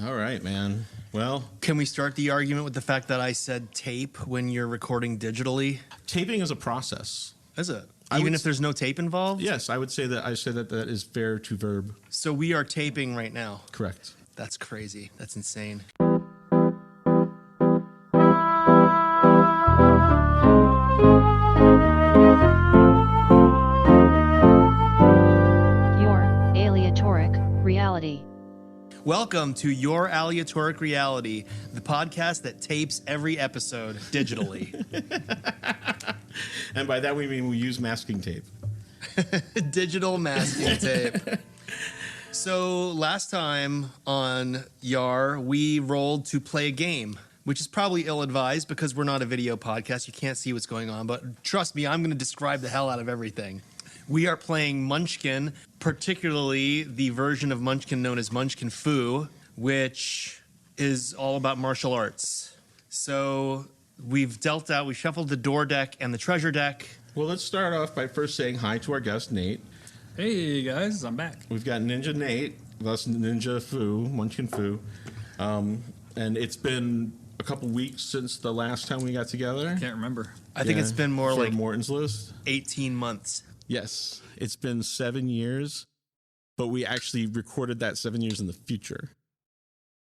All right, man. Well, Can we start the argument with the fact that I said tape when you're recording digitally? taping is a process. Is it? I Even would if there's no tape involved? Yes, I would say that. I say that that is fair to verb. So we are taping right now. Correct. That's crazy. That's insane. Your aleatoric reality. Welcome to Your Aleatoric Reality, the podcast that tapes every episode digitally. And by that we mean we use masking tape. Digital masking tape. So last time on YAR, we rolled to play a game, which is probably ill-advised because we're not a video podcast. You can't see what's going on, but trust me, I'm going to describe the hell out of everything. We are playing Munchkin, particularly the version of Munchkin known as Munchkin Fu, which is all about martial arts. So we shuffled the door deck and the treasure deck. Well, let's start off by first saying hi to our guest, Nate. Hey guys, I'm back. We've got Ninja Nate, that's Ninja Fu, Munchkin Fu. And it's been a couple weeks since the last time we got together. Can't remember. I think it's been more for like Morton's List. 18 months. Yes, it's been 7 years, but we actually recorded that 7 years in the future.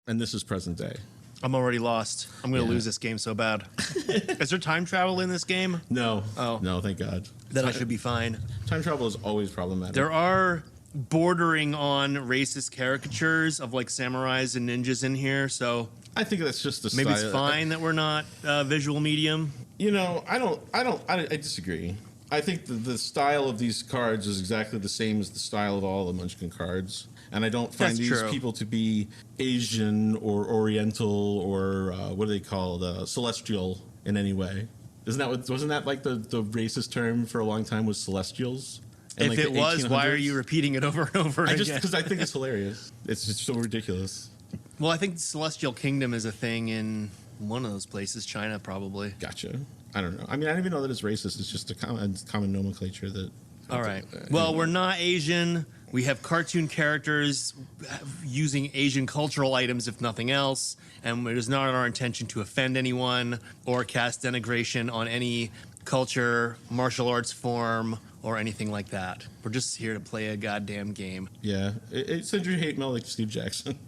And this is present day. I'm already lost. I'm going to Yeah. lose this game so bad. Is there time travel in this game? No. Oh. No, thank God. Then I should be fine. Time travel is always problematic. There are bordering on racist caricatures of like samurais and ninjas in here, so I think that's just the maybe style. it's fine that we're not visual medium. You know, I disagree. I think the style of these cards is exactly the same as the style of all the Munchkin cards. And I don't find That's these true. people to be Asian or Oriental or what do they call celestial in any way. Wasn't that like the racist term for a long time was celestials? In, If like, it the was, why are 1800s? you repeating it over and over again? Because I think it's hilarious. It's just so ridiculous. Well, I think the Celestial Kingdom is a thing in one of those places, China probably. Gotcha. I don't know. I mean, I don't even know that it's racist. It's just a common nomenclature that. All right. Well, we're not Asian. We have cartoon characters using Asian cultural items, if nothing else. And it is not our intention to offend anyone or cast denigration on any culture, martial arts form, or anything like that. We're just here to play a goddamn game. Yeah, send your hate mail like Steve Jackson.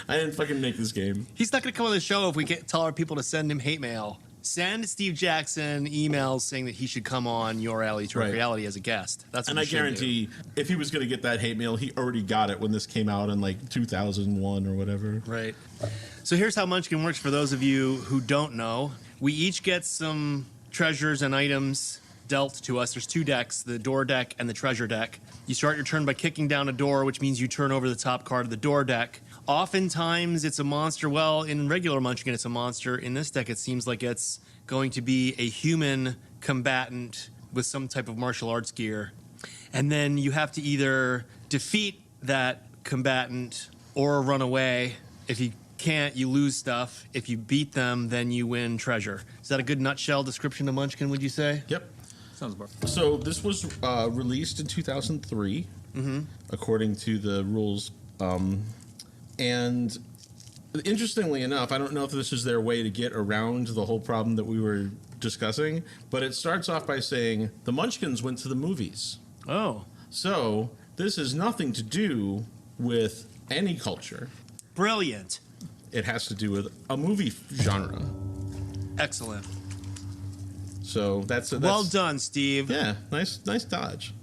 I didn't fucking make this game. He's not going to come on the show if we tell our people to send him hate mail. Send Steve Jackson emails saying that he should come on Your Alley to Right. Reality as a guest. That's what And we I should do. guarantee if he was going to get that hate mail, he already got it when this came out in like 2001 or whatever. Right. So here's how Munchkin works for those of you who don't know. We each get some treasures and items dealt to us. There's two decks, the door deck and the treasure deck. You start your turn by kicking down a door, which means you turn over the top card of the door deck. Oftentimes it's a monster. Well, in regular Munchkin, it's a monster. In this deck, it seems like it's going to be a human combatant with some type of martial arts gear. And then you have to either defeat that combatant or run away. If you can't, you lose stuff. If you beat them, then you win treasure. Is that a good nutshell description of Munchkin, would you say? Yep. Sounds about. So this was released in 2003, according to the rules. And interestingly enough, I don't know if this is their way to get around the whole problem that we were discussing, but it starts off by saying the Munchkins went to the movies. Oh, So this has nothing to do with any culture. brilliant. It has to do with a movie genre. Excellent. So that's Well done, Steve. Yeah, nice dodge.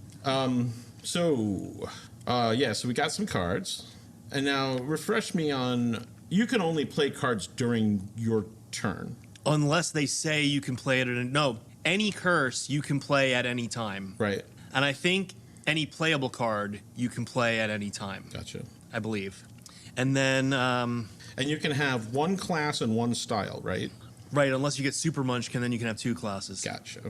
So we got some cards. And now refresh me on, you can only play cards during your turn. Unless they say you can play it no, any curse you can play at any time. Right. And I think any playable card you can play at any time. Gotcha. I believe. And then, And you can have one class and one style, right? right, unless you get Super Munchkin, then you can have two classes. Gotcha.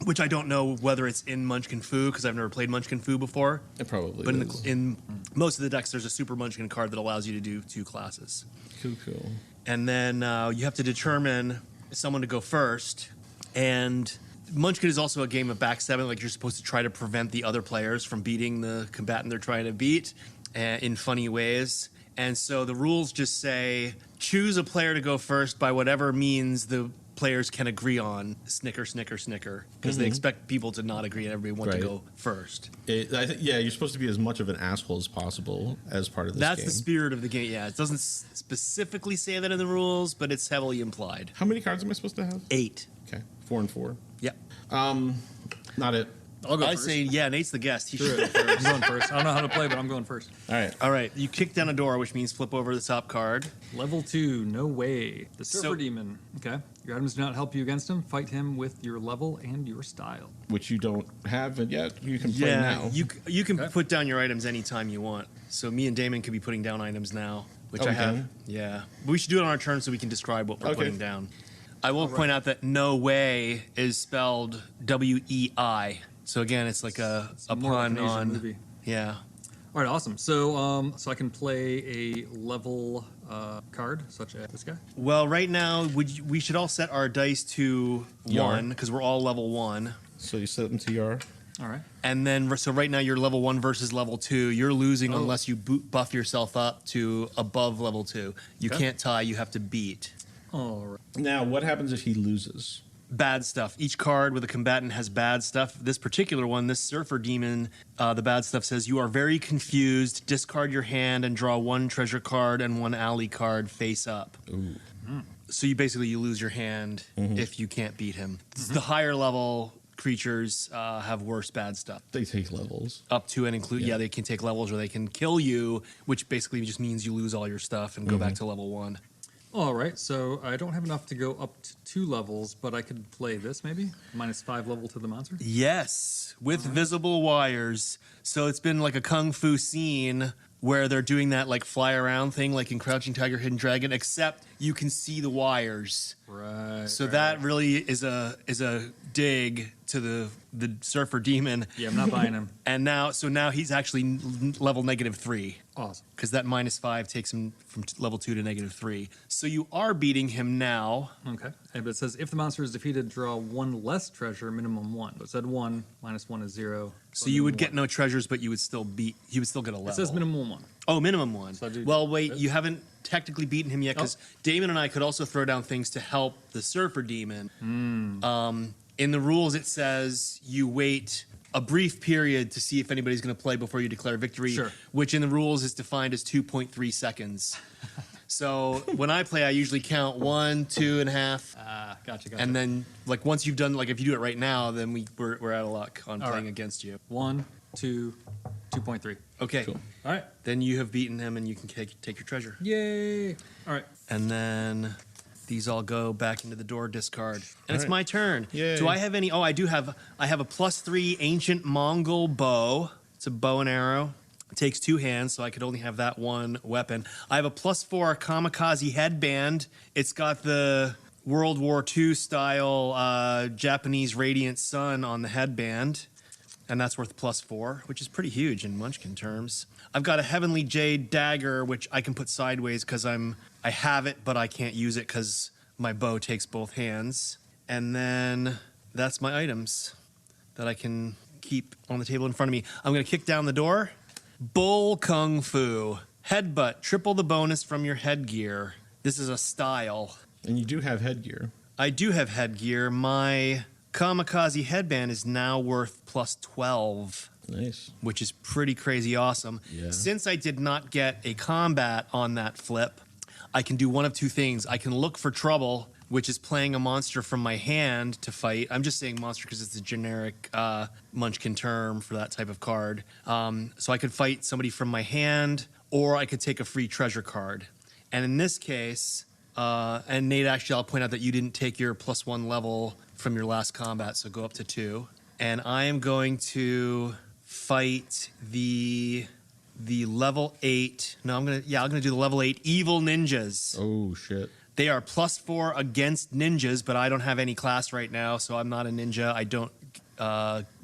Which I don't know whether it's in Munchkin Fu, because I've never played Munchkin Fu before. It probably But is. in most of the decks, there's a Super Munchkin card that allows you to do two classes. Cool. And then you have to determine someone to go first. And Munchkin is also a game of backstabbing. Like, you're supposed to try to prevent the other players from beating the combatant they're trying to beat in funny ways. And so the rules just say choose a player to go first by whatever means the players can agree on. Snicker, snicker, snicker. Because they expect people to not agree and everybody want to go first. You're supposed to be as much of an asshole as possible as part of this That's game. the spirit of the game. Yeah, it doesn't specifically say that in the rules, but it's heavily implied. How many cards am I supposed to have? 8. Okay, 4 and 4. Yep. Not it. I'll go I first. say, yeah, Nate's the guest. He Sure, should go first. I'm going first. I don't know how to play, but I'm going first. All right. All right, you kick down a door, which means flip over the top card. Level 2, no way. The Surfer So- Demon. Okay. Your items do not help you against him. Fight him with your level and your style. Which you don't have yet. You can play now. You can Okay. put down your items anytime you want. So me and Damon could be putting down items now, which I have. Okay. Yeah, but we should do it on our turn so we can describe what we're Okay. putting down. I will point out that no way is spelled WEI. So again, it's like a More like pun an Asian on. movie. Yeah. All right, awesome. So, so I can play a level card, such as this guy. Well, right now we should all set our dice to Yar. 1 because we're all level 1. So you set them to your. All right. And then, so right now you're level 1 versus level 2. You're losing Oh. unless you buff yourself up to above level 2. You Okay. can't tie, you have to beat. All right. Now, what happens if he loses? Bad stuff. Each card with a combatant has bad stuff. This particular one, this Surfer Demon, the bad stuff says, you are very confused. Discard your hand and draw 1 treasure card and 1 alley card face up. Ooh. So you lose your hand if you can't beat him. The higher level creatures have worse bad stuff. They take levels. Up to and include, Yeah. they can take levels or they can kill you, which basically just means you lose all your stuff and go back to level 1. All right. So I don't have enough to go up to 2 levels, but I could play this maybe. -5 level to the monster. Yes, with visible wires. So it's been like a kung fu scene where they're doing that like fly around thing like in Crouching Tiger, Hidden Dragon, except you can see the wires. Right. So right, that right. really is a dig to the Surfer Demon. Yeah, I'm not buying him. And now he's actually level -3. Awesome. Because that -5 takes him from level 2 to -3. So you are beating him now. Okay. But it says if the monster is defeated, draw 1 less treasure, minimum 1. So it said 1, -1 is 0. So you would get no treasures, but you would still get a level. It says minimum 1. Oh, minimum 1. So I do- Well, wait, you haven't technically beaten him yet because Damon and I could also throw down things to help the Surfer Demon. In the rules, it says you wait a brief period to see if anybody's going to play before you declare victory, Sure. which in the rules is defined as 2.3 seconds. So when I play, I usually count 1, 2.5. Gotcha. And then, like, once you've done, like, if you do it right now, then we're out of luck on All playing right. against you. 1, 2, 2.3. Okay. Cool. All right. Then you have beaten him and you can take your treasure. Yay. All right. And then these all go back into the door discard. And it's right. my turn. Yay. Do I have any? Oh, I do have. I have a +3 ancient Mongol bow. It's a bow and arrow. It takes 2 hands, so I could only have that 1 weapon. I have a +4 kamikaze headband. It's got the World War II style Japanese radiant sun on the headband. And that's worth +4, which is pretty huge in Munchkin terms. I've got a Heavenly Jade dagger, which I can put sideways because I have it, but I can't use it because my bow takes both hands. And then that's my items that I can keep on the table in front of me. I'm going to kick down the door. Bull Kung Fu. Headbutt. Triple the bonus from your headgear. This is a style. And you do have headgear. I do have headgear. My kamikaze headband is now worth +12. Nice. Which is pretty crazy awesome. Yeah. Since I did not get a combat on that flip, I can do one of 2 things. I can look for trouble, which is playing a monster from my hand to fight. I'm just saying monster because it's a generic Munchkin term for that type of card. So I could fight somebody from my hand, or I could take a free treasure card. And in this case, and Nate, actually, I'll point out that you didn't take your +1 level from your last combat, so go up to 2. And I am going to fight the level 8. No, I'm gonna do the level 8 evil ninjas. Oh, shit. They are +4 against ninjas, but I don't have any class right now, so I'm not a ninja.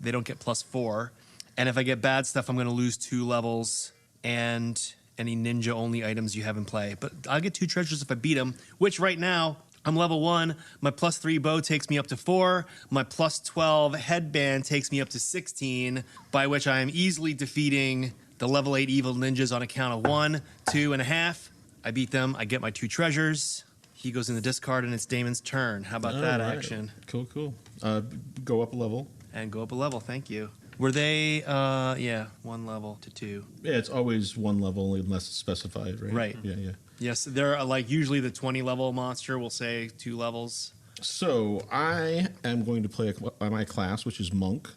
They don't get +4. And if I get bad stuff, I'm gonna lose 2 levels and any ninja only items you have in play. But I'll get 2 treasures if I beat them, which right now I'm level 1. My +3 bow takes me up to 4. My +12 headband takes me up to 16, by which I am easily defeating the level 8 evil ninjas on a count of 1, 2, and a half. I beat them. I get my 2 treasures. He goes in the discard, and it's Damon's turn. How about that action? Cool. Go up a level. And go up a level. Thank you. Were they, 1 level to 2. Yeah, it's always 1 level unless it's specified, right? Right. Yeah. Yes, they're like usually the 20 level monster will say 2 levels. So I am going to play my class, which is Monk.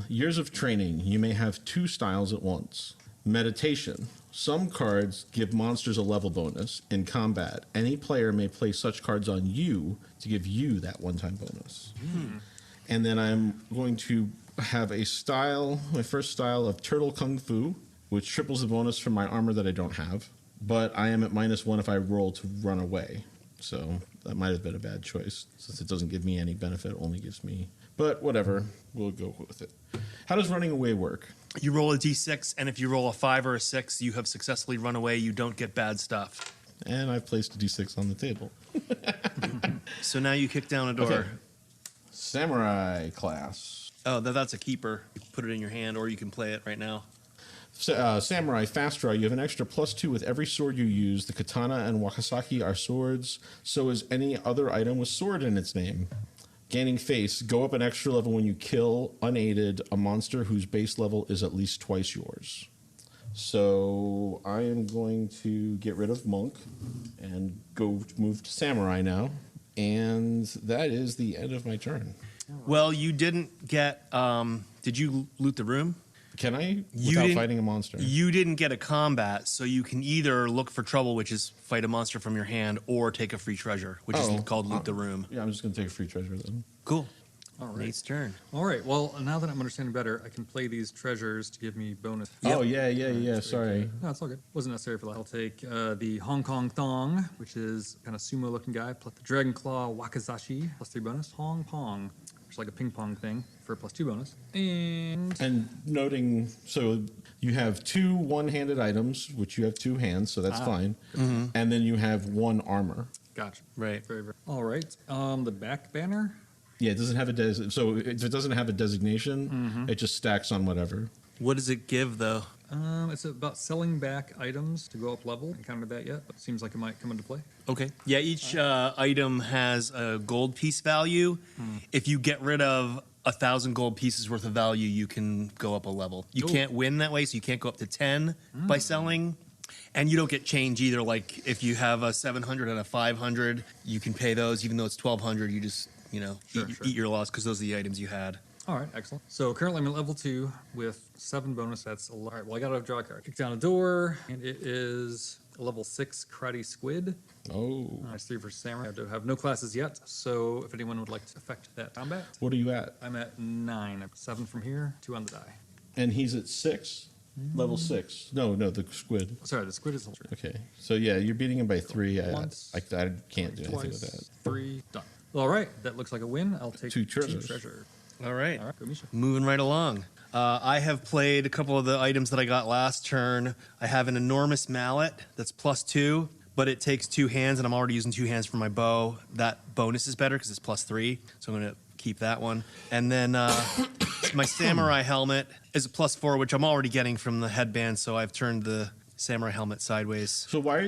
Years of training. You may have 2 styles at once. Meditation. Some cards give monsters a level bonus. In combat, any player may play such cards on you to give you that one-time bonus. And then I'm going to have a style, my first style of Turtle Kung Fu, which triples the bonus from my armor that I don't have. But I am at -1 if I roll to run away. So that might have been a bad choice, since it doesn't give me any benefit, only gives me... But whatever, we'll go with it. How does running away work? You roll a d6, and if you roll a 5 or a 6, you have successfully run away. You don't get bad stuff. And I've placed a d6 on the table. So now you kick down a door. Okay. Samurai class. Oh, that's a keeper. Put it in your hand, or you can play it right now. Samurai fast draw. You have an extra +2 with every sword you use. The katana and wakasaki are swords. So is any other item with sword in its name. Gaining face. Go up an extra level when you kill, unaided, a monster whose base level is at least twice yours. So I am going to get rid of Monk and move to Samurai now. And that is the end of my turn. Well, you didn't get... did you loot the room? Can I? Without fighting a monster? You didn't get a combat, so you can either look for trouble, which is fight a monster from your hand, or take a free treasure, which is called loot the room. Yeah, I'm just going to take a free treasure then. Cool. All right. Nate's turn. All right. Well, now that I'm understanding better, I can play these treasures to give me bonus. Oh, yeah. Sorry. No, it's all good. Wasn't necessary for that. I'll take the Hong Kong Thong, which is kind of sumo-looking guy, plus the Dragon Claw Wakazashi, +3 bonus. Hong Pong, which is like a ping pong thing for a +2 bonus. And noting, so you have 2 one-handed items, which you have 2 hands, so that's fine. Mm-hmm. And then you have 1 armor. Gotcha. Right. Very. All right. The back banner. Yeah, it doesn't have a so if it doesn't have a designation, it just stacks on whatever. What does it give, though? It's about selling back items to go up level. I encountered that yet, but it seems like it might come into play. Okay. Yeah, each item has a gold piece value. If you get rid of 1,000 gold pieces worth of value, you can go up a level. You can't win that way, so you can't go up to 10 by selling. And you don't get change either. Like, if you have a 700 and a 500, you can pay those. Even though it's 1,200, you just, eat your loss, because those are the items you had. All right, excellent. So currently I'm at level 2 with 7 bonus. That's a lot. All right, well, I got to draw a card. Kick down a door, and it is a level 6 Karate Squid. Oh. That's 3 for Samurai. I have no classes yet, so if anyone would like to affect that combat. What are you at? I'm at 9. 7 from here, 2 on the die. And he's at 6? Level 6. No, the squid. Sorry, the squid is level 3. Okay. So, yeah, you're beating him by 3. Once, I can't do anything with that. 3, done. All right, that looks like a win. I'll take 2 treasures. 2 treasure. All right. Go, Misha. Moving right along. I have played a couple of the items that I got last turn. I have an enormous mallet that's +2, but it takes 2 hands, and I'm already using 2 hands for my bow. That bonus is better because it's +3, so I'm going to keep that one. And then my samurai helmet is a +4, which I'm already getting from the headband, so I've turned the samurai helmet sideways. So why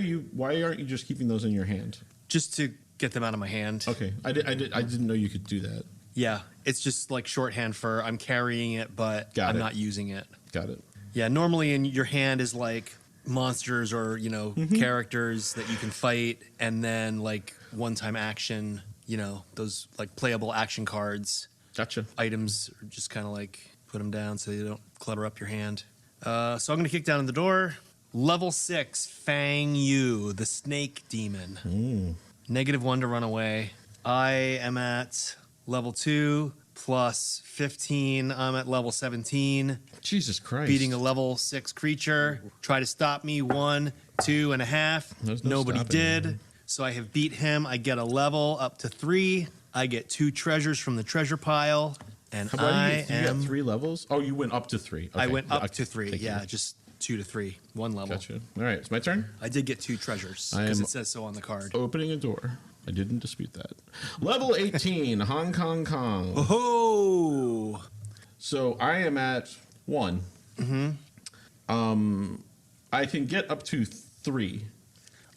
aren't you just keeping those in your hand? Just to get them out of my hand. Okay. I didn't know you could do that. Yeah, it's just like shorthand for I'm carrying it, but I'm not using it. Got it. Yeah, normally in your hand is like monsters or, characters that you can fight, and then like one-time action, those like playable action cards. Gotcha. Items are just kind of like put them down so you don't clutter up your hand. So I'm going to kick down the door. Level 6, Fang Yu, the snake demon. -1 to run away. I am at level 2 plus 15. I'm at level 17. Jesus Christ. Beating a level 6 creature. Try to stop me. 1, 2 and a half. There's no Nobody stopping did. him. So I have beat him. I get a level up to 3. I get 2 treasures from the treasure pile. And How about I you am... got 3 levels? Oh, you went up to 3. Okay. I went up to 3. Thank Yeah, you. just 2 to 3. 1 level. Gotcha. All right, it's my turn. I did get 2 treasures I because am- it says so on the card. Opening a door. I didn't dispute that. Level 18, Hong Kong. Oh! So I am at 1. I can get up to 3.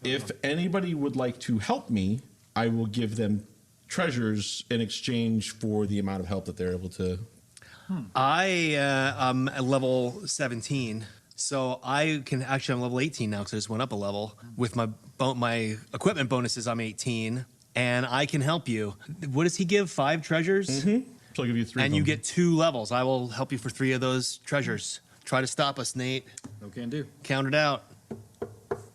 If anybody would like to help me, I will give them treasures in exchange for the amount of help that they're able to. I am at level 17, so I can actually, I'm level 18 now because I just went up a level. With my equipment bonuses, I'm 18, and I can help you. What does he give? 5 treasures? Mm-hmm. So I'll give you 3. And you get 2 levels. I will help you for 3 of those treasures. Try to stop us, Nate. No can do. Count it out.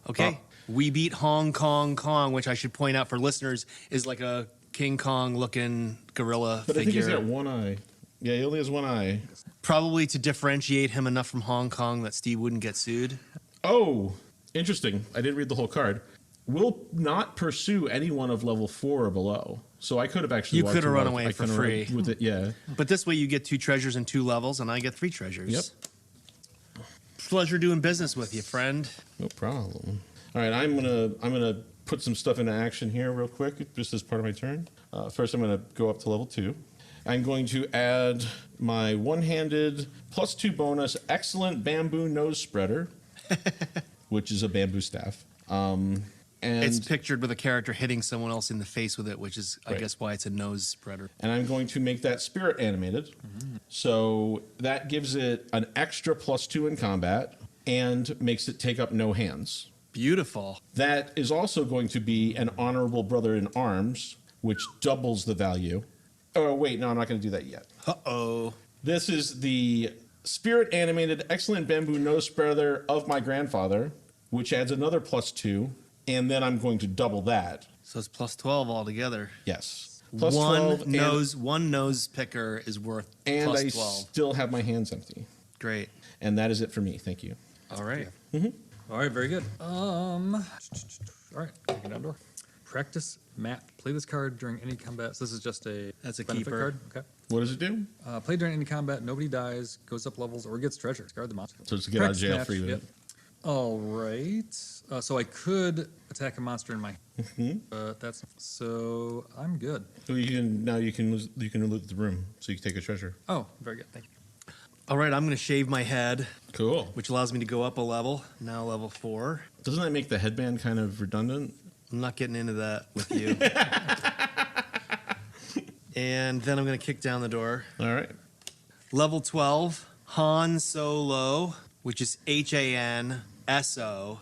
Okay. Oh. We beat Hong Kong, which I should point out for listeners is like a King Kong looking gorilla But I think figure. he's got 1 eye. Yeah, he only has 1 eye. Probably to differentiate him enough from Hong Kong that Steve wouldn't get sued. Oh, interesting. I didn't read the whole card. Will not pursue anyone of level 4 or below. So I could have actually. You walked could have run around- away I for could've free. run with it. Yeah. But this way you get 2 treasures and 2 levels, and I get 3 treasures. Yep. Pleasure doing business with you, friend. No problem. All right, I'm gonna put some stuff into action here real quick, just as part of my turn. First, I'm gonna go up to level 2. I'm going to add my one-handed +2 bonus excellent bamboo nose spreader, which is a bamboo staff. And It's pictured with a character hitting someone else in the face with it, which is, I Right. guess, why it's a nose spreader. and I'm going to make that spirit animated. So that gives it an extra +2 in combat and makes it take up no hands. Beautiful. That is also going to be an honorable brother in arms, which doubles the value. Oh, wait, no, I'm not going to do that yet. Uh-oh. This is the spirit animated excellent bamboo nose spreader of my grandfather, which adds another +2, and then I'm going to double that. So it's +12 altogether. Yes. One nose picker is worth and I +12. still have my hands empty. Great. And that is it for me. Thank you. All right. All right, very good. All right, taking down door. Practice map. Play this card during any combat. So this is just a That's a benefit keeper. card. Okay. What does it do? Play during any combat. Nobody dies, goes up levels, or gets treasure. Discard the monster. So it's to get out of Practice jail match, free with yep. it. All right. So I could attack a monster in my. But that's so I'm good. So you can loot the room, so you can take a treasure. Oh, very good. Thank you. All right, I'm going to shave my head, Cool. which allows me to go up a level. Now level 4. Doesn't that make the headband kind of redundant? I'm not getting into that with you. And then I'm going to kick down the door. All right. Level 12, Han Solo, which is HANSOLOW.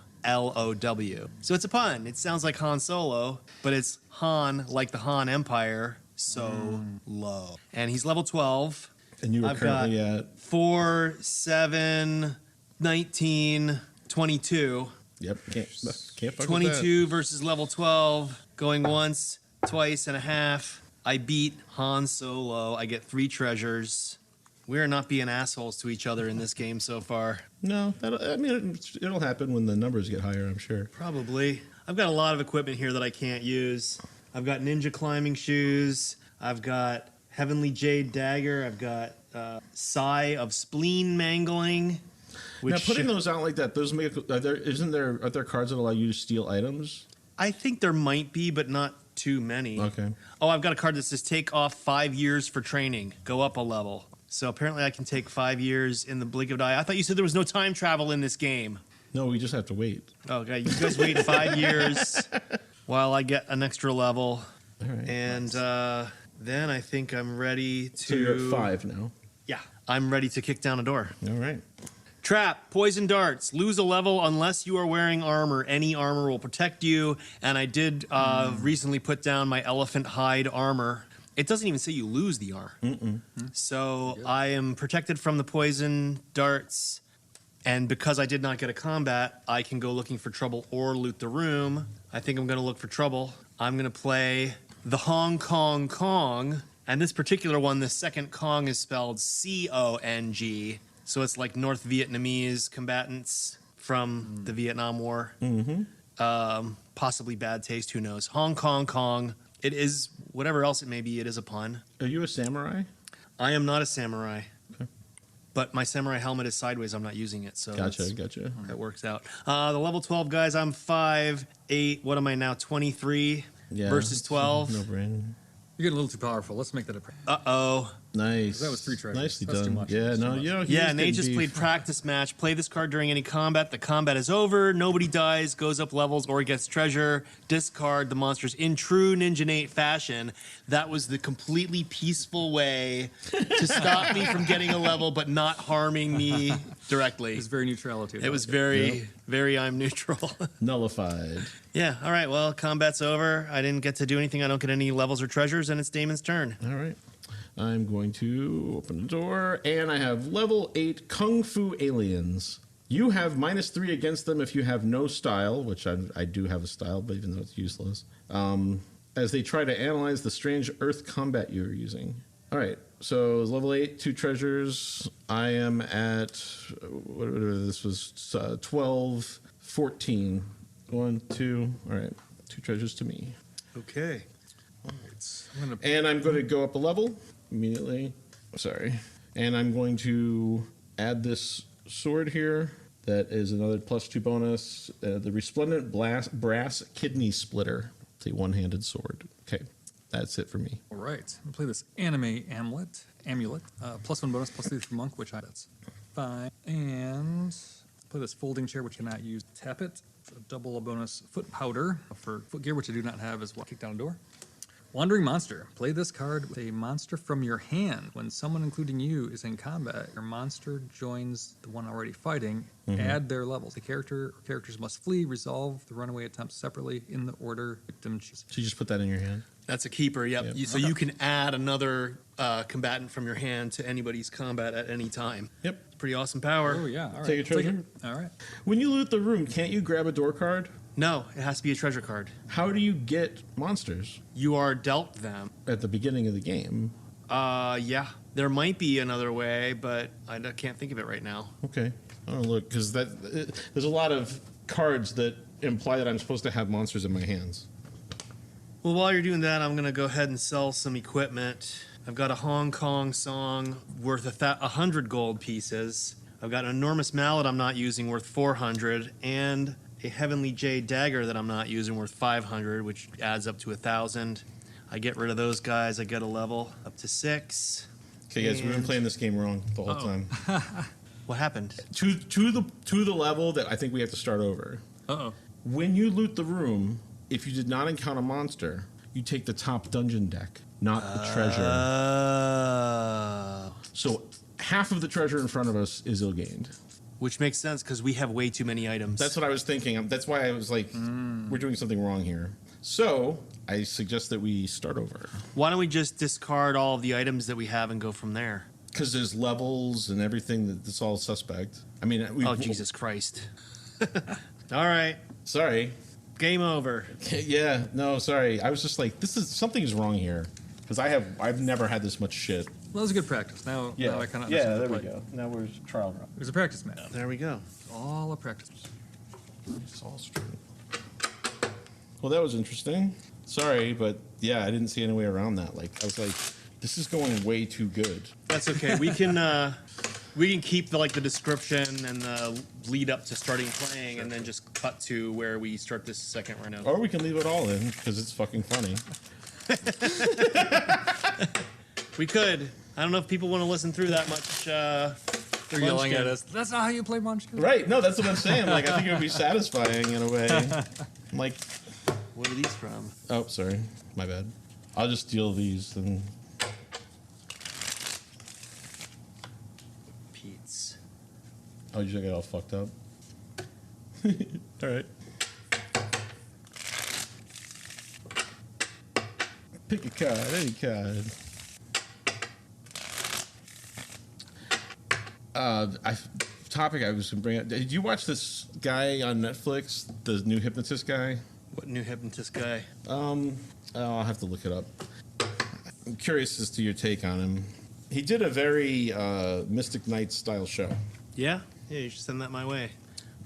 So it's a pun. It sounds like Han Solo, but it's Han like the Han Empire, so low. And he's level 12. And you were I've currently got at 4, 7, 19, 22. Yep. Can't fuck with 22 versus level 12, going once, twice and a half. I beat Han Solo. I get 3 treasures. We are not being assholes to each other in this game so far. that. No, it'll happen when the numbers get higher, I'm sure. Probably. I've got a lot of equipment here that I can't use. I've got ninja climbing shoes. I've got Heavenly Jade Dagger. I've got Sigh of Spleen Mangling. Which Now, putting those out like that, those make are there cards that allow you to steal items? I think there might be, but not too many. Okay. Oh, I've got a card that says take off 5 years for training. Go up a level. So apparently I can take 5 years in the blink of an eye. I thought you said there was no time travel in this game. No, we just have to wait. Okay, you guys wait 5 years while I get an extra level. All right. And then I think I'm ready to... So you're at 5 now. Yeah, I'm ready to kick down a door. All right. Trap, poison darts, lose a level unless you are wearing armor. Any armor will protect you. And I did recently put down my elephant hide armor. It doesn't even say you lose the armor. So I am protected from the poison darts. And because I did not get a combat, I can go looking for trouble or loot the room. I think I'm going to look for trouble. I'm going to play the Hong Kong. And this particular one, the second Kong is spelled C-O-N-G. So it's like North Vietnamese combatants from the Vietnam War. Possibly bad taste, who knows. Hong Kong. It is, whatever else it may be, it is a pun. Are you a samurai? I am not a samurai. Okay. But my samurai helmet is sideways. I'm not using it, so Gotcha. that works out. The level 12 guys, I'm 5'8". What am I now, 23 Yeah. versus 12? No brainer. You're getting a little too powerful. Let's make that a. Uh-oh. Nice. That was 3 treasures. Nicely That's too done. much. Yeah, That's too no, much. you know, he Yeah, was Nate getting just beef. played practice match. Play this card during any combat. The combat is over. Nobody dies, goes up levels, or gets treasure. Discard the monsters in true Ninja Nate fashion. That was the completely peaceful way to stop me from getting a level, but not harming me directly. It's very neutrality. It was very, very I'm neutral. Nullified. Yeah, all right, well, combat's over. I didn't get to do anything. I don't get any levels or treasures, and it's Damon's turn. All right. I'm going to open the door, and I have level 8 Kung Fu aliens. You have -3 against them if you have no style, which I do have a style, but even though it's useless. As they try to analyze the strange Earth combat you are using. All right, so level 8, 2 treasures. I am at, whatever this was, 12, 14. 1, 2, all right, 2 treasures to me. Okay. And I'm going to go up a level immediately. Sorry. And I'm going to add this sword here. That is another +2 bonus. The Resplendent Brass Kidney Splitter. It's a one-handed sword. Okay. That's it for me. All right. I'm going to play this anime amulet. +1 bonus, +3 for monk, which that's fine. And play this folding chair, which I cannot use. Tap it. Double a bonus foot powder for foot gear, which I do not have as well. Kick down a door. Wandering Monster. Play this card with a monster from your hand. When someone, including you, is in combat, your monster joins the one already fighting. Add their levels. The character or characters must flee, resolve the runaway attempts separately in the order victim chooses. So you just put that in your hand? That's a keeper, yep. Yep. So you can add another combatant from your hand to anybody's combat at any time. Yep. It's pretty awesome power. Oh, yeah. All right. Take a treasure? it. All right. When you loot the room, can't you grab a door card? No, it has to be a treasure card. How do you get monsters You are dealt them. at the beginning of the game? Yeah. There might be another way, but I can't think of it right now. Okay. Oh, look, because there's a lot of cards that imply that I'm supposed to have monsters in my hands. Well, while you're doing that, I'm going to go ahead and sell some equipment. I've got a Hong Kong song worth 100 gold pieces. I've got an enormous mallet I'm not using worth 400, and a Heavenly Jade dagger that I'm not using worth 500, which adds up to 1,000. I get rid of those guys. I get a level up to 6. Okay, guys, we've been playing this game wrong the whole time. What happened? To the level that I think we have to start over. Uh-oh. When you loot the room, if you did not encounter a monster, you take the top dungeon deck, not the treasure. So half of the treasure in front of us is ill-gained. Which makes sense because we have way too many items. That's what I was thinking. That's why I was like, we're doing something wrong here. So I suggest that we start over. Why don't we just discard all of the items that we have and go from there? Because there's levels and everything that's all suspect. I mean, Oh, Jesus Christ. All right. Sorry. Game over. Yeah, no, sorry. I was just like, something's wrong here. Because I've never had this much shit. Well, that was a good practice. Now I kind of Yeah, there we go. Now we're trial run. It was a practice match. There we go. All a practice. It's all straight. Well, that was interesting. Sorry, but yeah, I didn't see any way around that. Like, I was like, this is going way too good. That's okay. We can keep the description and the lead up to starting playing, and then just cut to where we start this second run out. Or we can leave it all in because it's fucking funny. We could. I don't know if people want to listen through that much. They're yelling at us. That's not how you play Munchkin. Right? No, that's what I'm saying. Like, I think it would be satisfying in a way. I'm like, What are these from? oh, sorry, my bad. I'll just steal these and. Pete's. Oh, you get all fucked up. All right. Pick a card, any card. Topic I was going to bring up. Did you watch this guy on Netflix, the new hypnotist guy? What new hypnotist guy? I'll have to look it up. I'm curious as to your take on him. He did a very Mystic Knights style show. Yeah? Yeah, you should send that my way.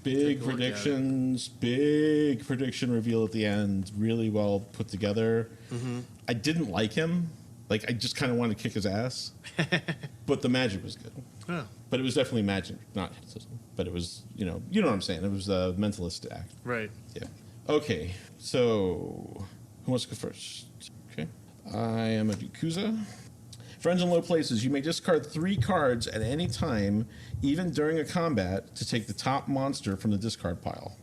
Big Take a look at it. predictions, big prediction reveal at the end. Really well put together. Mm-hmm. I didn't like him. Like, I just kind of wanted to kick his ass. But the magic was good. Oh, But it was definitely magic, not hypnotism. But it was, you know what I'm saying. It was a mentalist act. right. Yeah. Okay, so who wants to go first? Okay. I am a Yakuza. Friends in low places, you may discard 3 cards at any time, even during a combat, to take the top monster from the discard pile.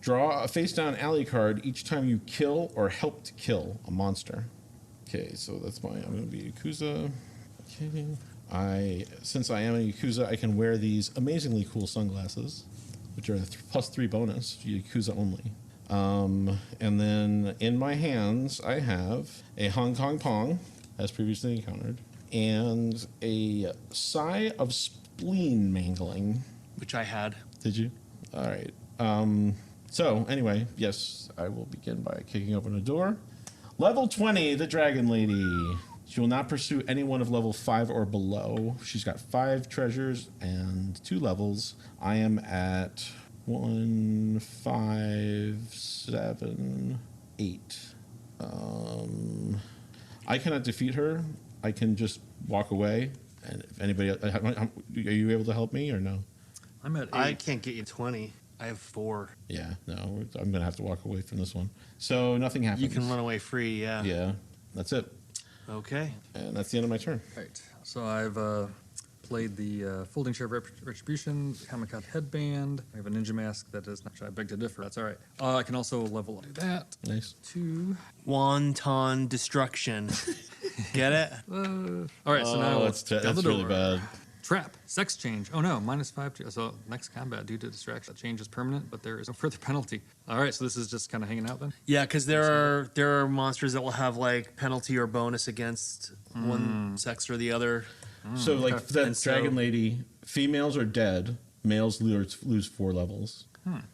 Draw a face-down alley card each time you kill or help to kill a monster. Okay, so that's I'm going to be Yakuza. Okay. Since I am a Yakuza, I can wear these amazingly cool sunglasses, which are a +3 bonus, Yakuza only. And then in my hands, I have a Hong Kong Pong, as previously encountered, and a Sigh of Spleen Mangling. Which I had. Did you? All right. So, anyway, yes, I will begin by kicking open a door. Level 20, the Dragon Lady. She will not pursue anyone of level 5 or below. She's got 5 treasures and 2 levels. I am at 1, 5, 7, 8. I cannot defeat her. I can just walk away. And if anybody, are you able to help me or no? I'm at 8. I can't get you 20. I have 4. Yeah, no, I'm gonna have to walk away from this one. So nothing happens. You can run away free, yeah. Yeah, that's it, Okay. and that's the end of my turn. Right. So I've played the folding chair of retribution, kamikaze headband. I have a ninja mask that is not. I beg to differ. That's all right. I can also level up. Do that. Nice. 2. Wonton destruction. Get it? All right. So now that's down the really door. bad. Trap. Sex change. Oh no, -5. So next combat due to distraction. Change is permanent, but there is no further penalty. All right. So this is just kind of hanging out then. Yeah, because there are monsters that will have like penalty or bonus against one sex or the other. So like okay. that And so- Dragon Lady, females are dead. Males lose 4 levels.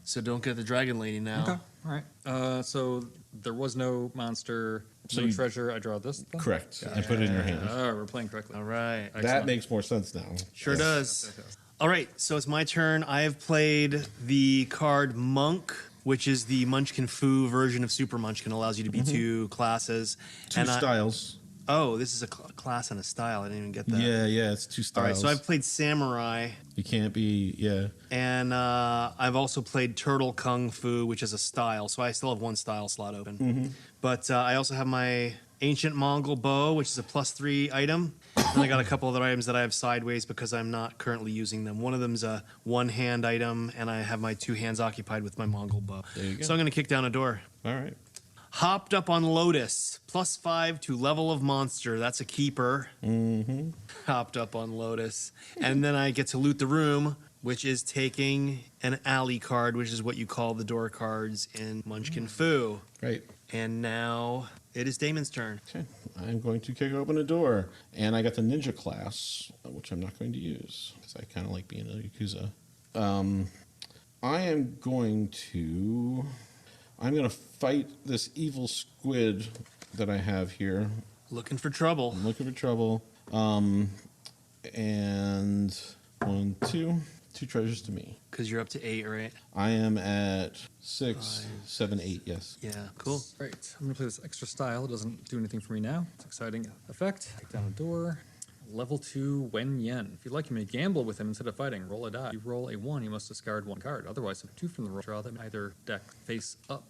So don't get the dragon lady now. Okay. All right. So there was no monster. So No you- treasure. I draw this. Then? Correct. And put it in your hand. All right. We're playing correctly. All right. That Excellent. makes more sense now. Sure Yes. does. All right, so it's my turn. I have played the card Monk, which is the Munchkin Fu version of Super Munchkin. Allows you to be 2 classes. 2 styles. Oh, this is a class and a style. I didn't even get that. Yeah, it's 2 All right, styles. so I've played Samurai, You can't be, yeah. and I've also played Turtle Kung Fu, which is a style. So I still have 1 style slot open. But I also have my Ancient Mongol Bow, which is a +3 item. And I got a couple other items that I have sideways because I'm not currently using them. One of them's a 1-hand item, and I have my 2 hands occupied with my Mongol Bow. There you go. So I'm going to kick down a door. All right. Hopped up on Lotus, +5 to level of monster. That's a keeper. Hopped up on Lotus. And then I get to loot the room, which is taking an alley card, which is what you call the door cards in Munchkin Fu. Great. And now it is Damon's turn. Okay. I'm going to kick open a door. And I got the ninja class, which I'm not going to use because I kind of like being a Yakuza. I am going to fight this evil squid that I have here. Looking for trouble. I'm looking for trouble. And 1, 2 treasures to me. Because you're up to 8, right? I am at 6, 7, 8, yes. Yeah, cool. Right. I'm going to play this extra style. It doesn't do anything for me now. It's an exciting effect. Take down a door. Level 2, Wen Yen. If you'd like, you may gamble with him instead of fighting. Roll a die. If you roll a 1, you must discard 1 card. Otherwise, if 2 from the roll, draw them either deck face up.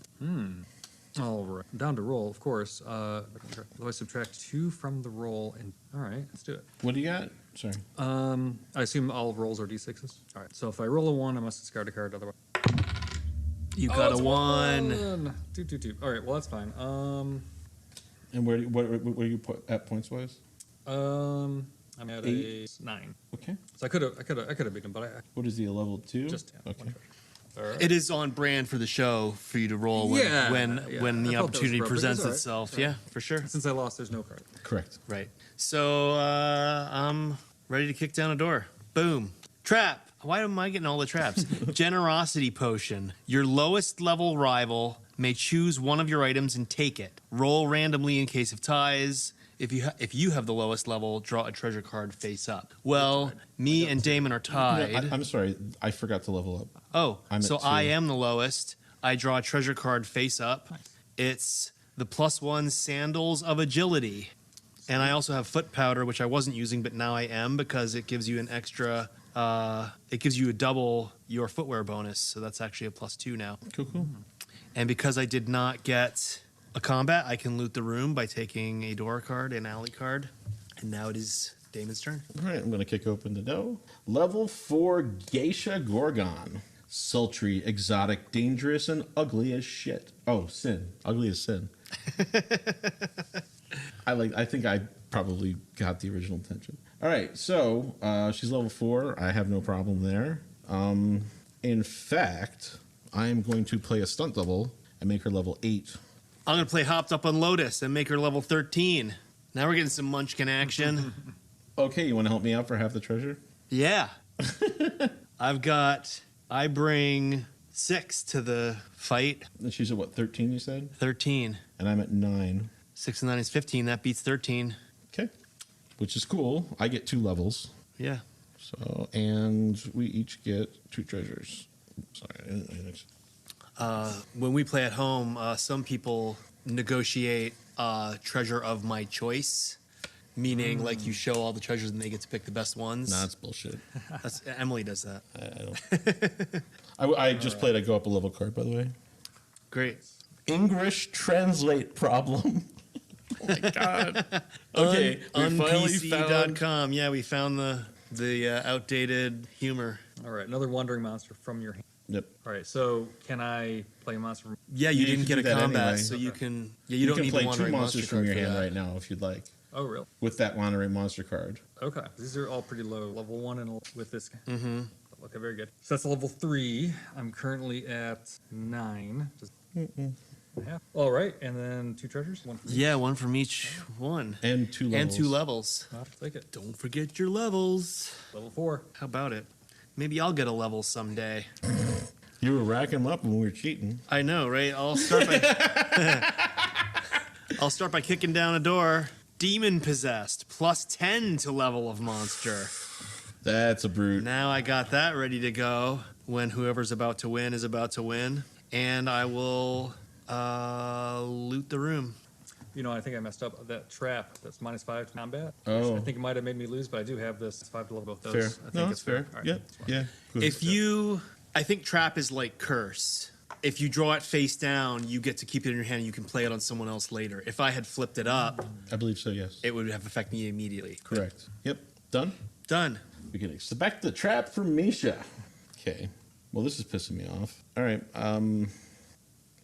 All right. Down to roll, of course. Otherwise, subtract 2 from the roll. And all right, let's do it. What do you got? Sorry. I assume all rolls are d6s. All right. So if I roll a 1, I must discard a card. Otherwise, You got it's a 1. 2, 2, 2. All right. Well, that's fine. And where do you put at points wise? I'm at 8. a 9. Okay. So I could have beaten him, but I What is he, a level 2? just Okay. one treasure. All right. It is on brand for the show for you to roll when, Yeah, when yeah. when I the felt that was opportunity appropriate. presents It's all right. itself. All right. Yeah, for sure. Since I lost, there's no card. Correct. Right. So I'm ready to kick down a door. Boom. Trap. Why am I getting all the traps? Generosity potion. Your lowest level rival may choose one of your items and take it. Roll randomly in case of ties. If you have the lowest level, draw a treasure card face up. Well, me and Damon are tied. I'm sorry. I forgot to level up. Oh, I'm so at 2. I am the lowest. I draw a treasure card face up. It's the +1 Sandals of Agility. And I also have foot powder, which I wasn't using, but now I am because it gives you an extra, it gives you a double your footwear bonus. So that's actually a +2 now. Cool. And because I did not get a combat, I can loot the room by taking a door card, an alley card. And now it is Damon's turn. All right, I'm going to kick open the dough. Level 4 Geisha Gorgon. Sultry, exotic, dangerous, and ugly as shit. Oh, sin. Ugly as sin. I think I probably got the original intention. All right, so she's level 4. I have no problem there. In fact, I am going to play a stunt double and make her level 8. I'm going to play Hopped Up on Lotus and make her level 13. Now we're getting some Munchkin action. Okay, you want to help me out for half the treasure? Yeah. I bring 6 to the fight. And she's at what, 13 you said? 13. And I'm at 9. 6 and 9 is 15. That beats 13. Okay, which is cool. I get 2 levels. Yeah. So, and we each get 2 treasures. Sorry. When we play at home, some people negotiate treasure of my choice, meaning like you show all the treasures and they get to pick the best ones. Nah, that's bullshit. Emily does that. I don't. I just played a go up a level card, by the way. Great. English translate problem. Oh my god. Okay, we finally found. PC.com. Yeah, we found the outdated humor. All right, another wandering monster from your hand. Yep. All right, so can I play a monster from... Yeah, you You didn't can get do a that combat, anyway. so you Okay. can. Yeah, you You don't can need play the 2 wandering monsters monster from card your for hand that. right now if you'd like. Oh, really? With that wandering monster card. Okay. These are all pretty low. Level 1 and with this guy. Mm-hmm. Okay, very good. So that's level 3. I'm currently at 9. Just half. All right, and then 2 treasures? One for each. Yeah, one from each one. And 2 levels. And 2 levels. I'll take it. Don't forget your levels. Level 4. How about it? Maybe I'll get a level someday. You were racking them up when we were cheating. I know, right? I'll start by kicking down a door. Demon possessed, plus 10 to level of monster. That's a brute. Now I got that ready to go when whoever's about to win is about to win. And I will loot the room. You know, I think I messed up that trap. That's -5 to combat. Oh. I think it might have made me lose, but I do have this 5 to level both those. Fair. I think No, it's that's fair. All right, Yep. that's fine. Yeah. Good. If you, I think trap is like curse. If you draw it face down, you get to keep it in your hand and you can play it on someone else later. If I had flipped it up, I believe so, yes. it would have affected me immediately. Correct. Yep. Done? Done. We can expect the trap from Misha. Okay. Well, this is pissing me off. All right.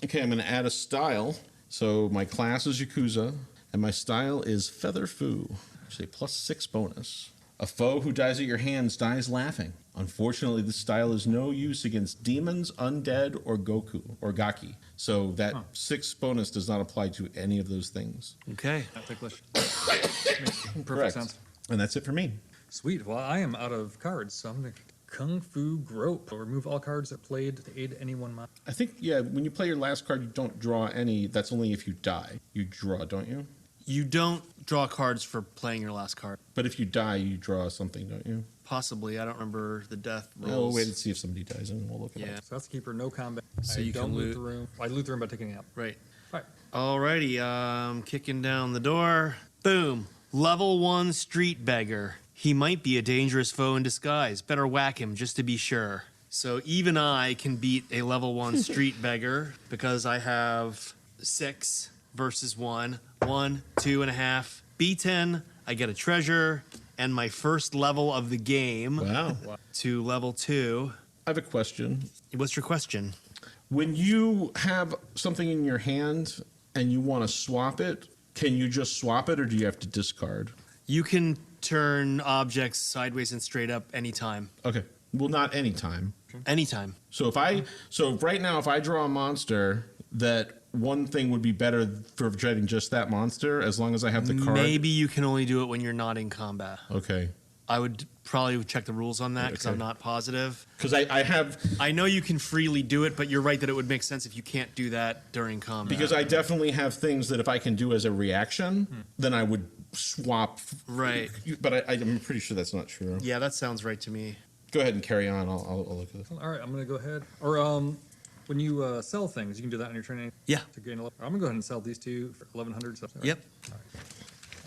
Okay, I'm going to add a style. So my class is Yakuza, and my style is Feather Fu. Actually, +6 bonus. A foe who dies at your hands dies laughing. Unfortunately, this style is no use against demons, undead, or Goku or Gaki. So that 6 bonus does not apply to any of those things. Okay. Not ticklish. Makes perfect Correct. sense. And that's it for me. Sweet. Well, I am out of cards, so I'm going to Kung Fu Grope. Remove all cards that played to aid any one monster. I think, yeah, when you play your last card, you don't draw any. That's only if you die. You draw, don't you? You don't draw cards for playing your last card. But if you die, you draw something, don't you? Possibly. I don't remember the death We'll rules. wait and see if somebody dies, and we'll look it Yeah. up. So that's the keeper, no combat. So I you don't can loot loot. the room. I loot the room by taking it out. Right. All right. Alrighty. Kicking down the door. Boom. Level 1 street beggar. He might be a dangerous foe in disguise. Better whack him just to be sure. So even I can beat a level 1 street beggar because I have 6 versus 1. 1, 2.5. Beaten. I get a treasure and my first level of the game Wow. to level 2. I have a question. What's your question? When you have something in your hand and you want to swap it, can you just swap it, or do you have to discard? You can turn objects sideways and straight up anytime. Okay. Well, not any time. Anytime. So right now, if I draw a monster, that one thing would be better for dreading just that monster, as long as I have the card. Maybe you can only do it when you're not in combat. Okay. I would probably check the rules on that because Okay. I'm not positive. Because I have. I know you can freely do it, but you're right that it would make sense if you can't do that during combat. Because I definitely have things that if I can do as a reaction, then I would swap. Right. But I'm pretty sure that's not true. Yeah, that sounds right to me. Go ahead and carry on. I'll look at this. All right, I'm going to go ahead. Or when you sell things, you can do that on your training. Yeah. To gain a level. I'm going to go ahead and sell these two for 1,100. So, Yep.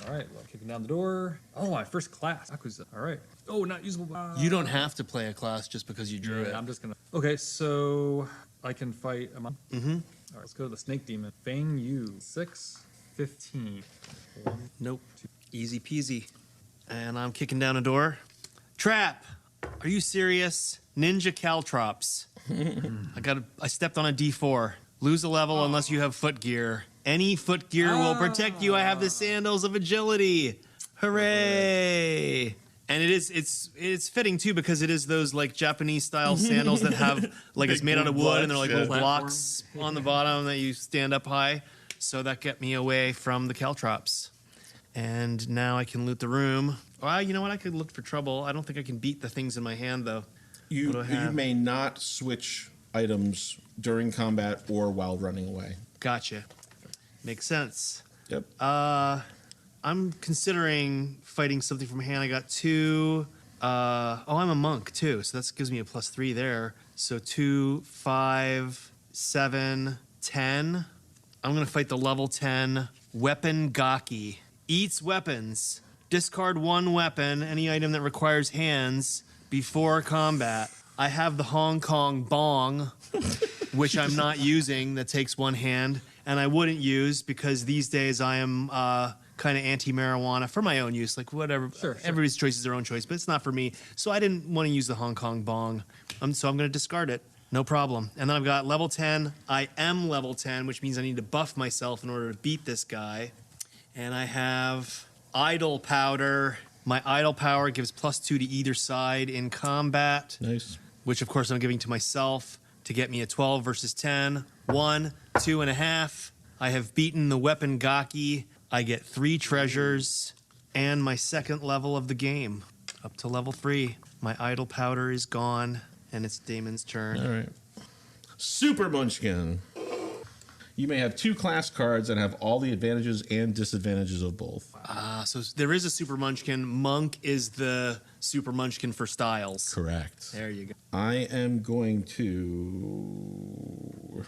All right, well, kicking down the door. Oh, my first class. Yakuza. All right. Oh, not usable. You don't have to play a class just because you drew it. I'm just going to. Okay, so I can fight a monster. Mm-hmm. All right, let's go to the snake demon. Fang Yu. 6, 15. 1, Nope. Easy peasy. And I'm kicking down a door. Trap! Are you serious? Ninja Caltrops. I stepped on a D4. Lose a level unless you have foot gear. Any foot gear will protect you. I have the sandals of agility. Hooray! And it's fitting too because it is those like Japanese style sandals that have like it's made out of wood and they're like little blocks on the bottom that you stand up high. So that kept me away from the Caltrops. And now I can loot the room. Well, you know what? I could look for trouble. I don't think I can beat the things in my hand though. You may not switch items during combat or while running away. Gotcha. Makes sense. Yep. I'm considering fighting something from hand. I got 2. I'm a monk too, so that gives me a +3 there. So 2, 5, 7, 10. I'm gonna fight the level 10 weapon Gaki. Eats weapons. Discard 1 weapon, any item that requires hands, before combat. I have the Hong Kong Bong, which I'm not using, that takes 1 hand, and I wouldn't use because these days I am kind of anti-marijuana for my own use, like whatever. Sure. Everybody's choice is their own choice, but it's not for me. So I didn't want to use the Hong Kong Bong, so I'm going to discard it. No problem. And then I've got level 10. I am level 10, which means I need to buff myself in order to beat this guy. And I have Idle Powder. My Idle Power gives +2 to either side in combat. Nice. Which, of course, I'm giving to myself to get me a 12 versus 10. 1, 2.5. I have beaten the weapon Gaki. I get 3 treasures and my second level of the game. Up to level 3. My Idle Powder is gone, and it's Damon's turn. All right. Super Munchkin. You may have 2 class cards and have all the advantages and disadvantages of both. So there is a Super Munchkin. Monk is the Super Munchkin for styles. Correct. There you go. I am going to...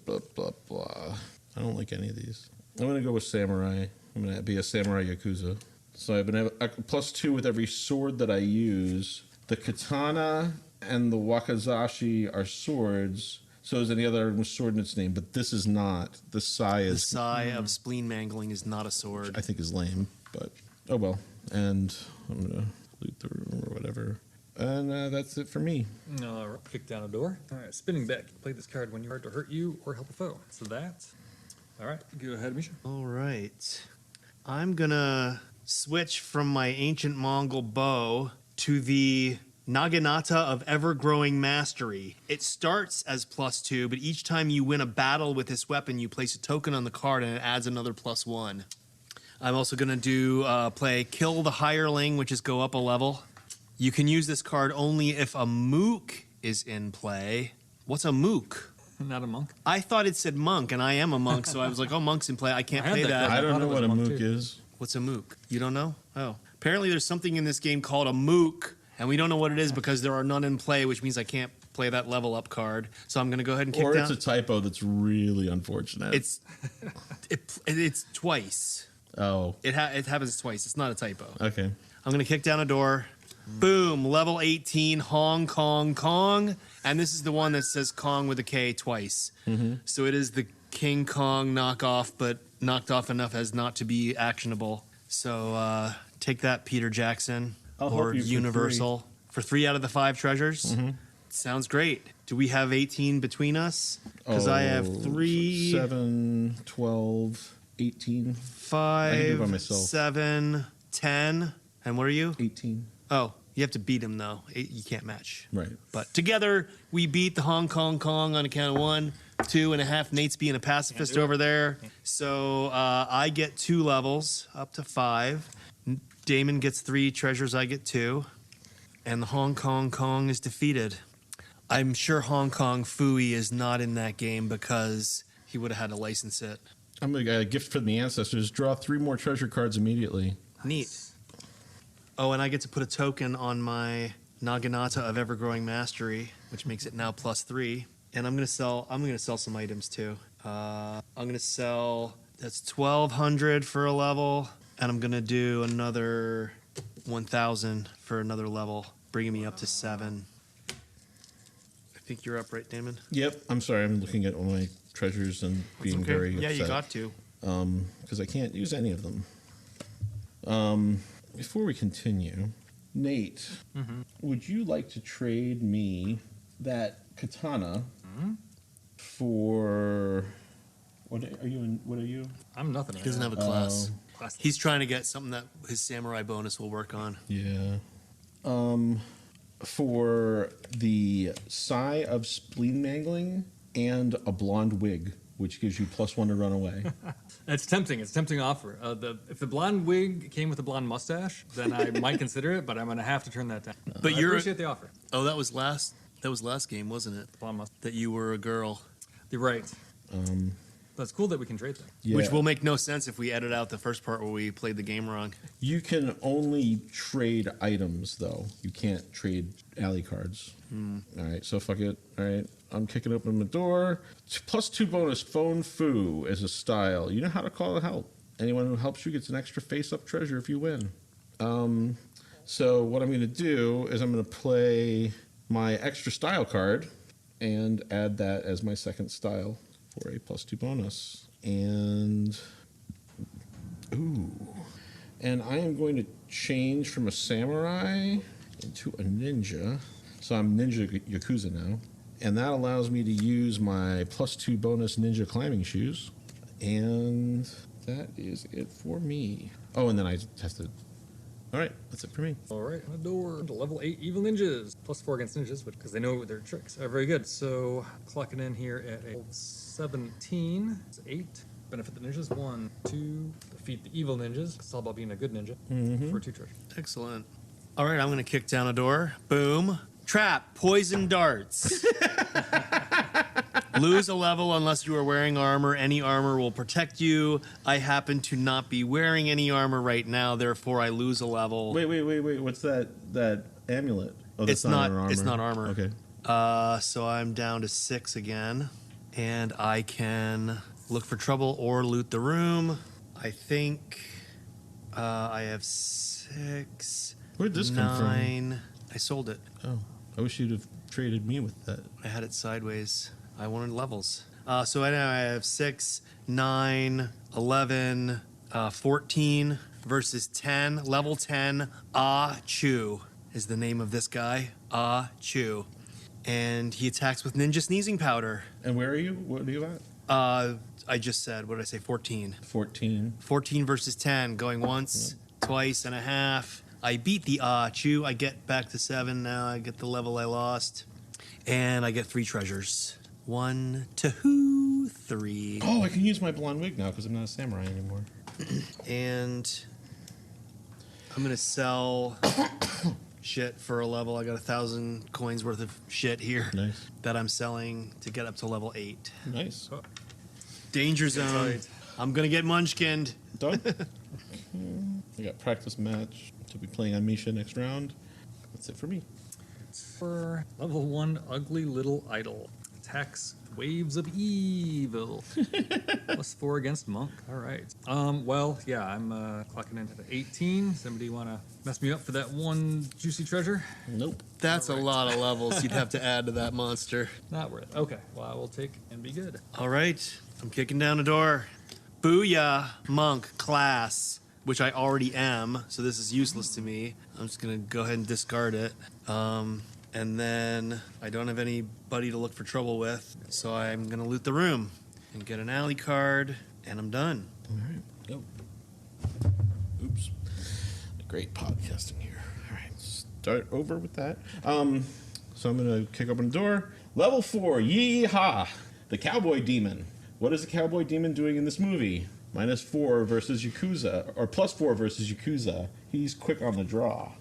blah, blah, blah. I don't like any of these. I'm going to go with Samurai. I'm going to be a Samurai Yakuza. So I'm going to have a +2 with every sword that I use. The katana and the wakizashi are swords. So is any other sword in its name, but this is not. The sai The is, Sai of Spleen Mangling is not a sword. I think, is lame, but oh well. And I'm going to loot the room or whatever. And that's it for me. All right, kick down a door. All right, spinning deck. Play this card when you're hard to hurt you or help a foe. So that. All right, go ahead, Misha. All right. I'm going to switch from my ancient Mongol bow to the Naginata of Ever-Growing Mastery. It starts as +2, but each time you win a battle with this weapon, you place a token on the card and it adds another +1. I'm also going to play Kill the Hireling, which is go up a level. You can use this card only if a mook is in play. What's a mook? Not a monk. I thought it said monk, and I am a monk, so I was like, oh, monk's in play. I can't I had play that that. card. I don't thought know it was what a monk, mook too. is. What's a mook? You don't know? Oh. Apparently there's something in this game called a mook, and we don't know what it is because there are none in play, which means I can't play that level up card. So I'm going to go ahead and kick Or down. it's a typo that's really unfortunate. It's twice. Oh, It happens twice. It's not a typo. okay. I'm going to kick down a door. Boom. Level 18, Hong Kong Kong. And this is the one that says Kong with a K twice. So it is the King Kong knockoff, but knocked off enough as not to be actionable. So take that, Peter Jackson. I'll or help you for Universal. For 3 out of the 5 treasures? Sounds great. Do we have 18 between us? Because I have 3, 7, 12, 18. I can do it by 5, myself. 7, 10. And what are you? 18. Oh, you have to beat him, though. You can't match. Right. But together, we beat the Hong Kong Kong on a count of 1, 2.5. Nate's being a pacifist over there. So I get 2 levels, up to 5. Damon gets 3 treasures, I get 2. And the Hong Kong Kong is defeated. I'm sure Hong Kong Fooey is not in that game because he would have had to license it. I'm going to get a gift from the ancestors. Draw 3 more treasure cards immediately. Neat. Oh, and I get to put a token on my Naginata of Ever-Growing Mastery, which makes it now +3. And I'm gonna sell some items too. I'm gonna sell that's 1,200 for a level, and I'm gonna do another 1,000 for another level, bringing me up to 7. I think you're up, right, Damon? Yep. I'm sorry. I'm looking at all my treasures and being Okay. very upset. Yeah, you got to. because I can't use any of them. Before we continue, Nate, would you like to trade me that katana for what are you? What are you? I'm nothing. He doesn't have a class. Class. He's trying to get something that his samurai bonus will work on. Yeah. For the Sigh of Spleen Mangling and a blonde wig, which gives you +1 to run away. It's tempting. It's a tempting offer. If the blonde wig came with a blonde mustache, then I might consider it, but I'm going to have to turn that down. But I appreciate the offer. Oh, that was last game, wasn't it? Blonde mustache. That you were a girl. You're right. That's cool that we can trade that. Yeah. Which will make no sense if we edit out the first part where we played the game wrong. You can only trade items, though. You can't trade alley cards. All right, so fuck it. All right, I'm kicking open the door. +2 bonus, Phone Fu as a style. You know how to call help. Anyone who helps you gets an extra face-up treasure if you win. So what I'm going to do is I'm going to play my extra style card and add that as my second style for a +2 bonus. And I am going to change from a samurai into a ninja. So I'm Ninja Yakuza now. And that allows me to use my +2 bonus ninja climbing shoes. And that is it for me. Oh, and then I have to... All right, that's it for me. All right, on the door to level 8 evil ninjas. +4 against ninjas, because they know their tricks. Very good. So clocking in here at a 17. It's 8. Benefit the ninjas. 1, 2. Defeat the evil ninjas. It's all about being a good ninja. For 2 treasures. Excellent. All right, I'm going to kick down a door. Boom. Trap. Poison darts. Lose a level unless you are wearing armor. Any armor will protect you. I happen to not be wearing any armor right now, therefore I lose a level. Wait. What's that amulet? Oh, It's not armor. it's not armor. Okay. So I'm down to 6 again, and I can look for trouble or loot the room. I think I have 6. Where'd this come from? 9. I sold it. Oh, I wish you'd have traded me with that. I had it sideways. I wanted levels. So now I have 6, 9, 11, 14 versus 10. Level 10, Ah Chu is the name of this guy. Ah Chu. And he attacks with ninja sneezing powder. And where are you? What are you at? I just said, what did I say, 14? 14. 14 versus 10, going once, twice and a half. I beat the Ah Chu. I get back to 7 now. I get the level I lost. And I get 3 treasures. 1, 2, 3. Oh, I can use my blonde wig now because I'm not a samurai anymore. And I'm gonna sell shit for a level. I got 1,000 coins worth of shit here. Nice. That I'm selling to get up to level 8. Nice. Danger zone. Right. I'm gonna get munchkined. Done. I got practice match to be playing on Misha next round. That's it for me. For level 1, ugly little idol. Attacks waves of evil. +4 against monk. All right. Well, yeah, I'm clocking in at 18. Somebody want to mess me up for that 1 juicy treasure? Nope. That's a lot of levels you'd have to add to that monster. Not worth it. Okay. Well, I will take and be good. All right, I'm kicking down the door. Booyah, monk class, which I already am, so this is useless to me. I'm just gonna go ahead and discard it. And then I don't have anybody to look for trouble with, so I'm gonna loot the room and get an alley card, and I'm done. All right. Go. Oops. Great podcasting here. All right. Start over with that. So I'm going to kick open the door. Level 4. Yeehaw. The Cowboy Demon. What is the Cowboy Demon doing in this movie? -4 versus Yakuza, or +4 versus Yakuza. He's quick on the draw.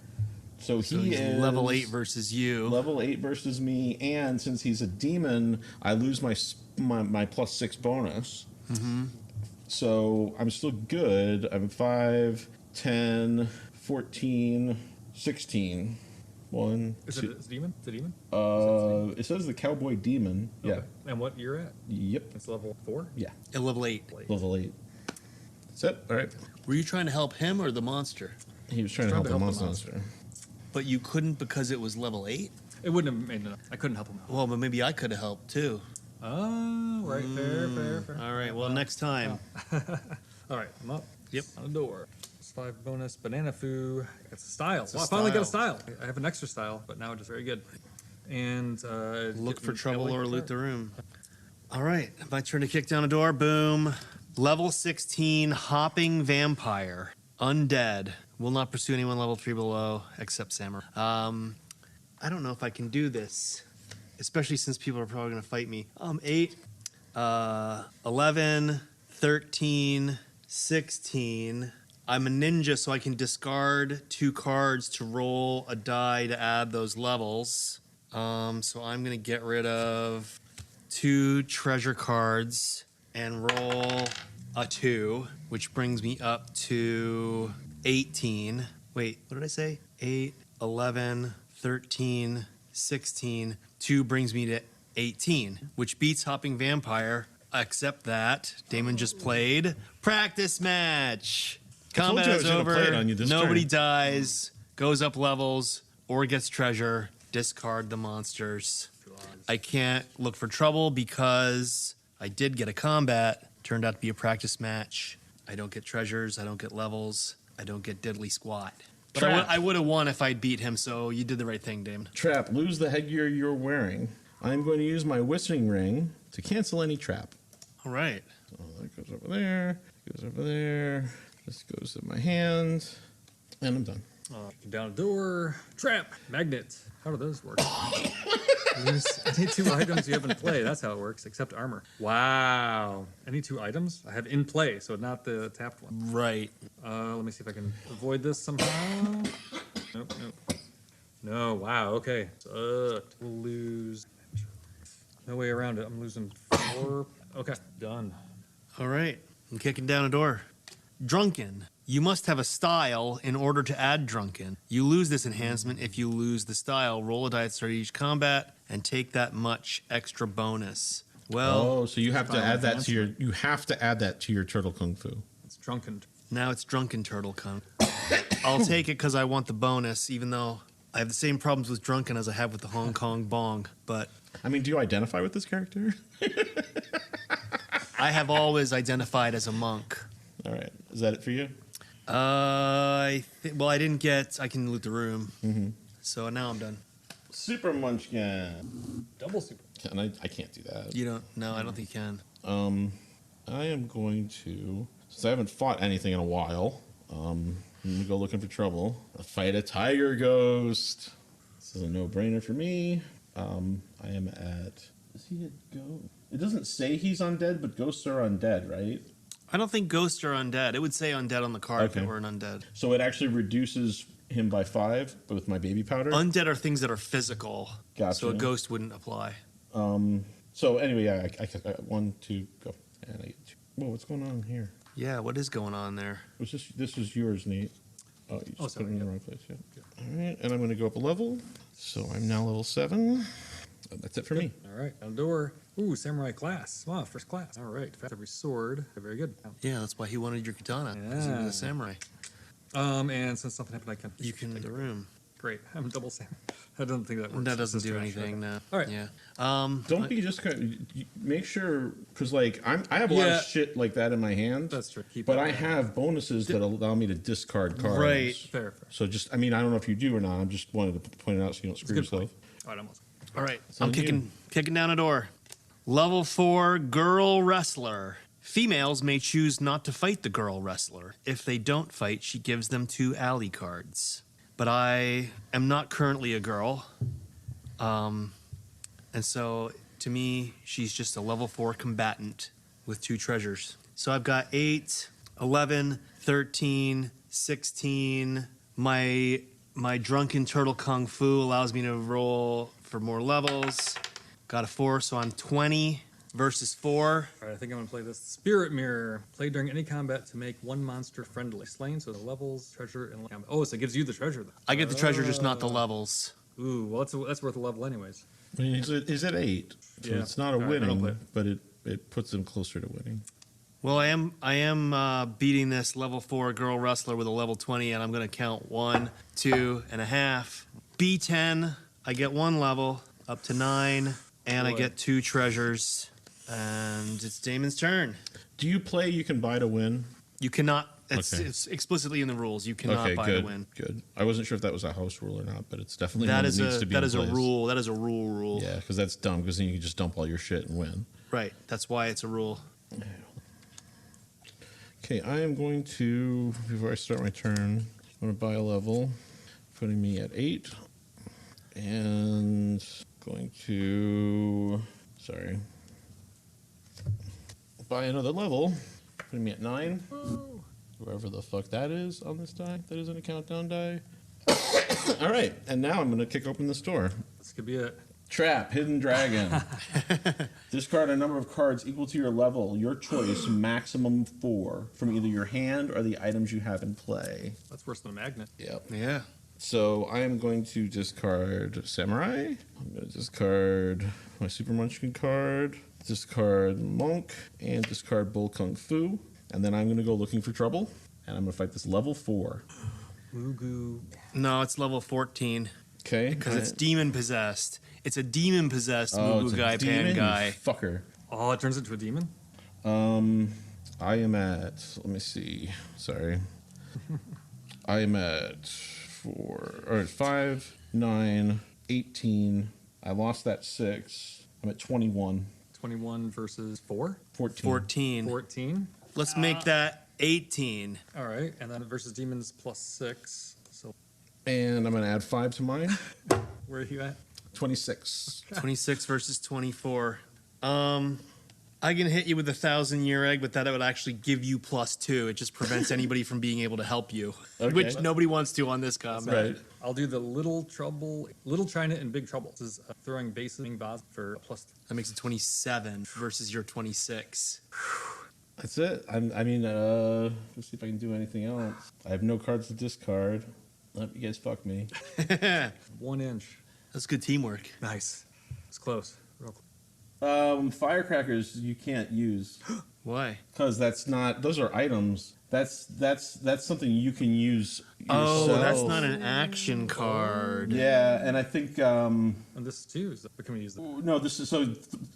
So He's is level 8 versus you. Level 8 versus me, and since he's a demon, I lose my +6 bonus. Mm-hmm. So I'm still good. I'm 5, 10, 14, 16. 1, Is 2. it a demon? It's a demon? It says the Cowboy Demon. Yeah. Okay. And what you're at? Yep. It's level 4? Yeah. At level 8. Level 8. That's it. All right. Were you trying to help him or the monster? He was trying to help the monster. But you couldn't because it was level 8? It wouldn't have made enough. I couldn't help him out. Well, but maybe I could have helped too. Oh, right. Fair. All right, well, next time. All right, I'm up. Yep. On the door. It's 5 bonus. Banana Fu. It's a style. a I finally got a style. style. I have an extra style, but now it's very good. And Look get for an trouble LA or loot card. the room. All right, my turn to kick down a door. Boom. Level 16, Hopping Vampire. Undead. Will not pursue anyone level 3 below, except Samurai. I don't know if I can do this, especially since people are probably going to fight me. 8, 11, 13, 16. I'm a ninja, so I can discard 2 cards to roll a die to add those levels. So I'm going to get rid of 2 treasure cards and roll a 2, which brings me up to 18. Wait, what did I say? 8, 11, 13, 16. 2 brings me to 18, which beats Hopping Vampire, except that Damon just played Practice Match. told Combat you I is was gonna over. play it on you this Nobody turn. dies, goes up levels, or gets treasure. Discard the monsters. I can't look for trouble because I did get a combat. Turned out to be a practice match. I don't get treasures. I don't get levels. I don't get diddly squat. But Trap. I would have won if I'd beat him, so you did the right thing, Damon. Trap. Lose the headgear you're wearing. I'm going to use my whistling ring to cancel any trap. All right. So that goes over there. Goes over there. This goes in my hand. And I'm done. Down a door. Trap. Magnet. How do those work? Lose any 2 items you have in play. That's how it works, except armor. Wow. Any 2 items? I have in play, so not the tapped one. Right. Let me see if I can avoid this somehow. Nope. No, wow, okay. Sucked. We'll lose. No way around it. I'm losing 4. Okay, done. All right. I'm kicking down a door. Drunken. You must have a style in order to add Drunken. You lose this enhancement if you lose the style. Roll a die at the start of each combat and take that much extra bonus. Well, Oh, so you have to Final add that to your. enhancement. You have to add that to your Turtle Kung Fu. It's drunken. now it's Drunken Turtle Kung. I'll take it because I want the bonus, even though I have the same problems with Drunken as I have with the Hong Kong Bong. But I mean, do you identify with this character? I have always identified as a monk. All right. Is that it for you? Well, I didn't get. I can loot the room. So now I'm done. Super Munchkin. Double super. And I can't do that. You don't? No, I don't think you can. I am going to, since I haven't fought anything in a while, I'm going to go looking for trouble. Fight a tiger ghost. This is a no-brainer for me. I am at, is he a ghost? It doesn't say he's undead, but ghosts are undead, right? I don't think ghosts are undead. It would say undead on the card if Okay. it were an undead. So it actually reduces him by 5 with my baby powder. Undead are things that are physical. Gotcha. So a ghost wouldn't apply. So anyway, yeah, I 1, 2, go. And I get 2. Whoa, what's going on here? Yeah, what is going on there? This is yours, Nate. Oh, you just sorry, put it in the yeah. wrong place. Yeah. All right, and I'm going to go up a level. So I'm now level 7. That's it for me. All right, down the door. Ooh, samurai class. Wow, first class. All right, fast every sword. Very good. Yeah, that's why he wanted your katana. Because he was Yeah. a samurai. And since something happened, I can. You can in the room. Great. I'm double samurai. I don't think that works. That doesn't It's do just trash. anything. Okay. No. All right. Yeah. Don't be just kind of, make sure, because like I have a lot Yeah. of shit like that in my hand. That's true. Keep But that I in. have bonuses that allow me to discard cards. Right. Fair. So just, I mean, I don't know if you do or not. I'm just wanted to point it out so you don't screw Good yourself. point. All right, almost. All right. So I'm kicking down a door. Level 4 girl wrestler. Females may choose not to fight the girl wrestler. If they don't fight, she gives them 2 ally cards. But I am not currently a girl. And so to me, she's just a level 4 combatant with 2 treasures. So I've got 8, 11, 13, 16. My Drunken Turtle Kung Fu allows me to roll for more levels. Got a 4, so I'm 20 versus 4. All right, I think I'm gonna play this Spirit Mirror. Play during any combat to make one monster friendly. Slain, so the levels, treasure, and combat. Oh, so it gives you the treasure though. I get the treasure, just not the levels. Ooh, well that's worth a level anyways. I mean, he's at 8. So Yeah. it's not a All right, I don't play winning, but it puts him closer to winning. Well, I am beating this level 4 girl wrestler with a level 20, and I'm going to count 1, 2 and a half. B10, I get 1 level up to 9, and I Boy. get 2 treasures. And it's Damon's turn. Do you play You Can Buy to Win? You cannot. It's, Okay. it's explicitly in the rules. You cannot buy good. to win. Good. I wasn't sure if that was a house rule or not, but it's definitely That one is that needs a to be that in is a place. rule. That is a rule. Yeah, because that's dumb. Because then you can just dump all your shit and win. Right. That's why it's a rule. Okay, I am going to, before I start my turn, I'm going to buy a level, putting me at 8, and going to, buy another level, putting me at 9. Whoever the fuck that is on this die, that isn't a countdown die. All right, and now I'm going to kick open this door. This could be it. Trap, Hidden Dragon. Discard a number of cards equal to your level, your choice, maximum 4, from either your hand or the items you have in play. That's worse than a magnet. Yep. Yeah. So I am going to discard Samurai. I'm going to discard my Super Munchkin card, discard Monk, and discard Bull Kung Fu. And then I'm going to go looking for trouble, and I'm going to fight this level 4. Mugu. No, it's level 14 Okay? because it's demon possessed. It's a demon possessed it's Mugu a guy demon, pan you guy. fucker. Oh, it turns into a demon? I am at, let me see, I am at 5, 9, 18. I lost that 6. I'm at 21. 21 versus 4? 14. 14. 14. Let's make that 18. All right. And then versus demons plus 6. So And I'm going to add 5 to mine. where are you at? 26. 26 versus 24. I can hit you with 1,000-year egg, but that would actually give you +2. It just prevents anybody from being able to help you, Okay. which nobody wants to on this combat. Right. I'll do the Little China and Big Trouble. This is throwing basing boss for +2. That makes it 27 versus your 26. That's it. Let's see if I can do anything else. I have no cards to discard. Let you guys fuck me. 1 inch. That's good teamwork. Nice. It's close. Real close. Firecrackers you can't use Why? because those are items. That's something you can use Oh, yourself. that's not an action card. Yeah, and I think And this too. Can we use the no. This is so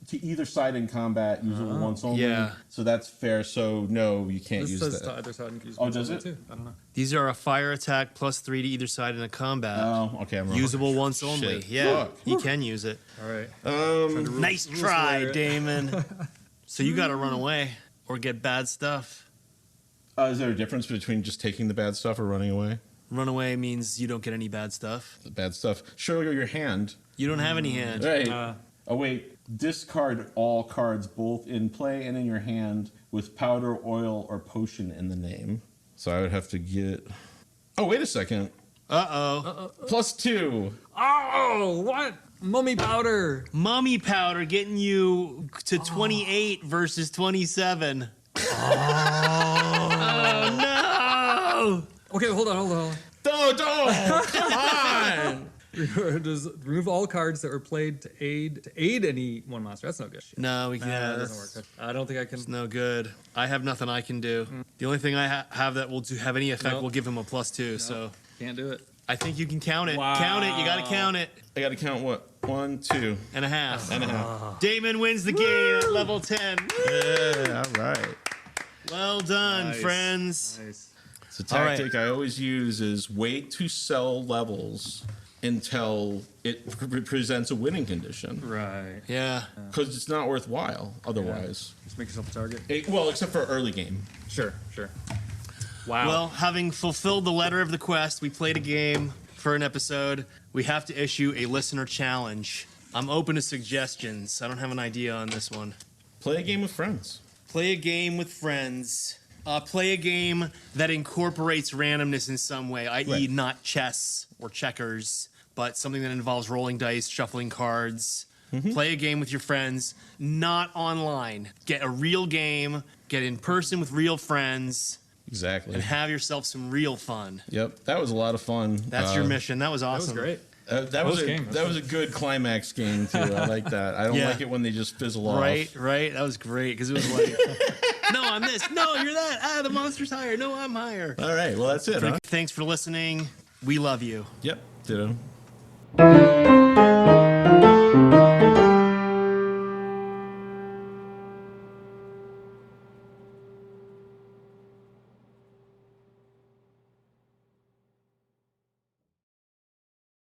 to either side in combat, usable once only. Yeah. So that's fair. So no, you can't This use says that. to either side and use Oh, one does only it? too. I don't know. These are a fire attack +3 to either side in a combat. Oh, okay. I'm wrong. Usable once only. Shit. Yeah, Fuck. you can use it. All right. Nice rules try, lawyer. Damon. So you got to run away or get bad stuff. Is there a difference between just taking the bad stuff or running away? Run away means you don't get any bad stuff. The bad stuff. Show your hand. You don't have any hand. Right. Oh wait. Discard all cards, both in play and in your hand, with powder, oil, or potion in the name. So I would have to get. Oh wait a second. Uh-oh. +2. Oh, what? Mummy powder. Mummy powder getting you to 28 versus 27. Oh, no! Okay, hold on. Don't. Come on. Does remove all cards that were played to aid any one monster. That's no good. Shit. No, we Nah, can't. that doesn't work. I don't think I can. It's no good. I have nothing I can do. The only thing I have that will have any effect Nope. will give him a +2. So Can't do it. I think you can count it. Wow. Count it. You got to count it. I got to count what? 1, 2 And a half. and a half. Damon wins the game at level 10. Yeah. All right. Well done, Nice. friends. Nice. The All right. tactic I always use is wait to sell levels until it presents a winning condition. Right. Yeah. Because it's not worthwhile otherwise. Just make yourself a target. Well, except for early game. Sure. Wow. Well, having fulfilled the letter of the quest, we played a game for an episode. We have to issue a listener challenge. I'm open to suggestions. I don't have an idea on this one. Play a game with friends. Play a game with friends. Play a game that incorporates randomness in some way, i.e., Right. not chess or checkers, but something that involves rolling dice, shuffling cards. Play a game with your friends, not online. Get a real game, get in person with real friends, Exactly. and have yourself some real fun. Yep. That was a lot of fun. That's your mission. That was that was awesome. great. That was Close game. that was a good climax game too. I like that. I don't Yeah. like it when they just fizzle off. Right. That was great because it was like, no, I'm this. No, you're that. Ah, the monster's higher. No, I'm higher. All right. Well, that's it. Huh? Thanks for listening. We love you. Yep. Ditto.